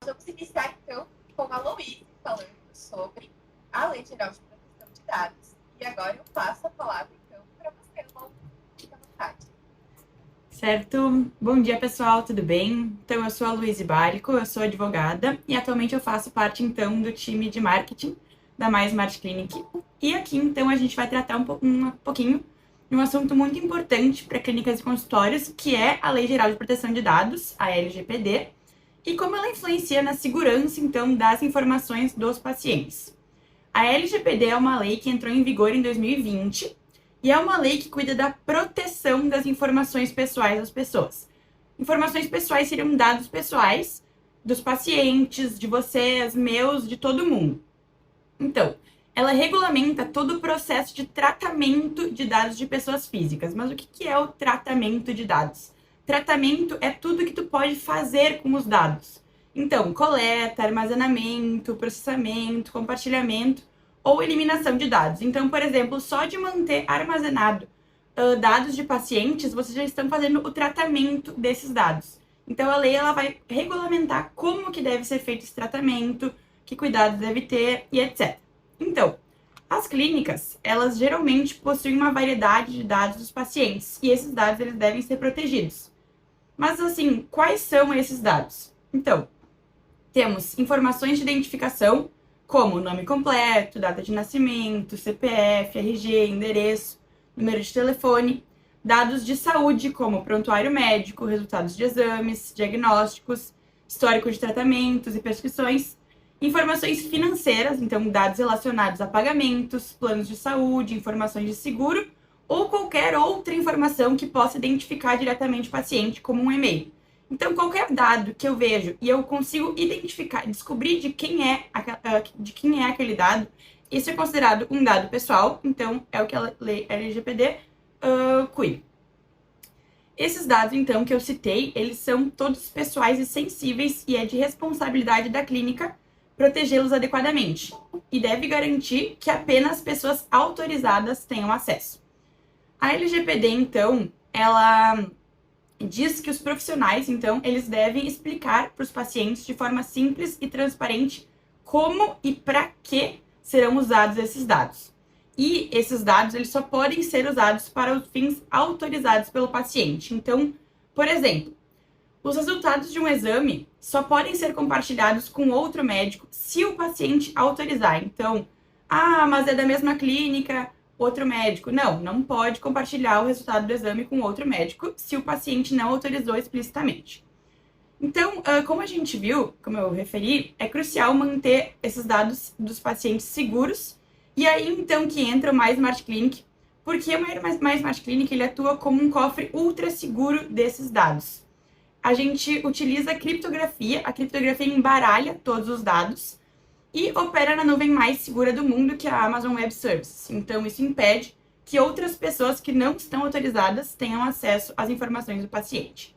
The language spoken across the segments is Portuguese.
vamos iniciar, então, com a Louise falando sobre a Lei Geral de Proteção de Dados. E agora eu passo a palavra, então, para você, Lou. Fique à vontade. Certo? Bom dia, pessoal, tudo bem? Então, eu sou a Luíse Bárico, eu sou advogada e atualmente eu faço parte, então, do time de marketing da Mais Smart Clinic. E aqui, então, a gente vai tratar um pouquinho de um assunto muito importante para clínicas e consultórios, que é a Lei Geral de Proteção de Dados, a LGPD, e como ela influencia na segurança, então, das informações dos pacientes. A LGPD é uma lei que entrou em vigor em 2020 e é uma lei que cuida da proteção das informações pessoais das pessoas. Informações pessoais seriam dados pessoais dos pacientes, de vocês, meus, de todo mundo. Então, ela regulamenta todo o processo de tratamento de dados de pessoas físicas. Mas o que é o tratamento de dados? Tratamento é tudo que tu pode fazer com os dados. Então, coleta, armazenamento, processamento, compartilhamento ou eliminação de dados. Então, por exemplo, só de manter armazenado dados de pacientes, vocês já estão fazendo o tratamento desses dados. Então, a lei ela vai regulamentar como que deve ser feito esse tratamento, que cuidados deve ter e etc. Então, as clínicas, elas geralmente possuem uma variedade de dados dos pacientes e esses dados eles devem ser protegidos. Mas assim, quais são esses dados? Então, temos informações de identificação, como nome completo, data de nascimento, CPF, RG, endereço, número de telefone, dados de saúde, como prontuário médico, resultados de exames, diagnósticos, histórico de tratamentos e prescrições, informações financeiras, então dados relacionados a pagamentos, planos de saúde, informações de seguro ou qualquer outra informação que possa identificar diretamente o paciente, como um e-mail. Então, qualquer dado que eu vejo e eu consigo identificar, descobrir de quem é aquele dado, isso é considerado um dado pessoal, então é o que a lei LGPD cuida. Esses dados, então, que eu citei, eles são todos pessoais e sensíveis e é de responsabilidade da clínica protegê-los adequadamente e deve garantir que apenas pessoas autorizadas tenham acesso. A LGPD, então, ela diz que os profissionais, então, eles devem explicar para os pacientes de forma simples e transparente como e para que serão usados esses dados. E esses dados, eles só podem ser usados para os fins autorizados pelo paciente. Então, por exemplo, os resultados de um exame só podem ser compartilhados com outro médico se o paciente autorizar. Então, mas é da mesma clínica, outro médico. Não, não pode compartilhar o resultado do exame com outro médico se o paciente não autorizou explicitamente. Então, como a gente viu, como eu referi, é crucial manter esses dados dos pacientes seguros. E aí, então, que entra o Mais Smart Clinic, porque o Mais Smart Clinic ele atua como um cofre ultra seguro desses dados. A gente utiliza a criptografia embaralha todos os dados e opera na nuvem mais segura do mundo, que é a Amazon Web Services. Então, isso impede que outras pessoas que não estão autorizadas tenham acesso às informações do paciente.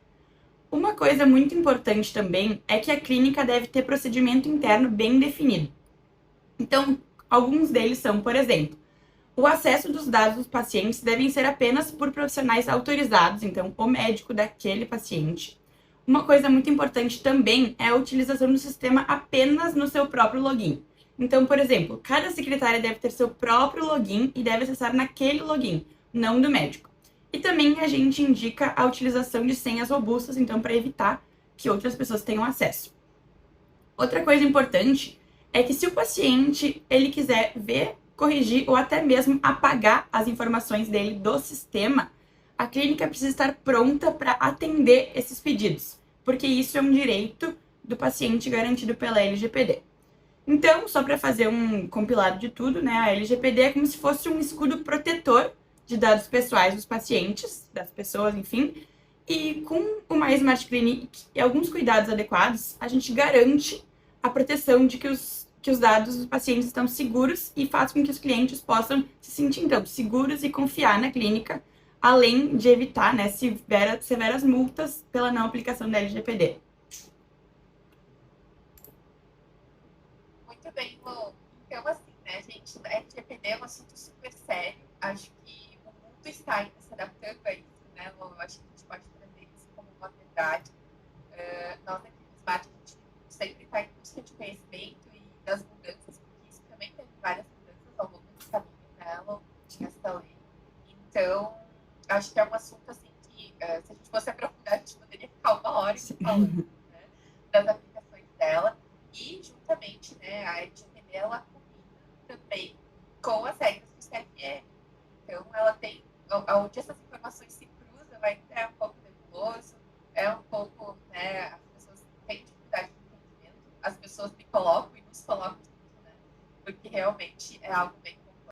Uma coisa muito importante também é que a clínica deve ter procedimento interno bem definido. Então, alguns deles são, por exemplo, o acesso dos dados dos pacientes devem ser apenas por profissionais autorizados, então, o médico daquele paciente. Uma coisa muito importante também é a utilização do sistema apenas no seu próprio login. Então, por exemplo, cada secretária deve ter seu próprio login e deve acessar naquele login, não do médico. E também a gente indica a utilização de senhas robustas, então, para evitar que outras pessoas tenham acesso. Outra coisa importante é que se o paciente ele quiser ver, corrigir ou até mesmo apagar as informações dele do sistema, a clínica precisa estar pronta para atender esses pedidos, porque isso é um direito do paciente garantido pela LGPD. Então, só para fazer um compilado de tudo, né, a LGPD é como se fosse um escudo protetor de dados pessoais dos pacientes, das pessoas, enfim, e com o My Smart Clinic e alguns cuidados adequados, a gente garante a proteção de que os dados dos pacientes estão seguros e faz com que os clientes possam se sentir, então, seguros e confiar na clínica, além de evitar, né, severas multas pela não aplicação da LGPD. Muito bem, Lou. Então, assim, né, gente, a LGPD é um assunto super sério. Acho que o mundo está ainda se adaptando a isso, né, Lou? Eu acho que a gente pode trazer isso como uma verdade. Nós aqui no Smart, a gente sempre está conhecimento e das mudanças, porque isso também teve várias mudanças ao longo do caminho dela, nessa lei. Então, acho que é um assunto assim que, se a gente fosse aprofundar, a gente poderia ficar uma hora falando, né, das aplicações dela. E, juntamente, né, a LGPD, ela combina também com as regras do CFM. Então, ela tem, onde essas informações se cruzam, ainda é um pouco nebuloso, é um pouco, né, as pessoas têm dificuldade de entendimento, as pessoas me colocam e nos colocam junto, né, porque realmente é algo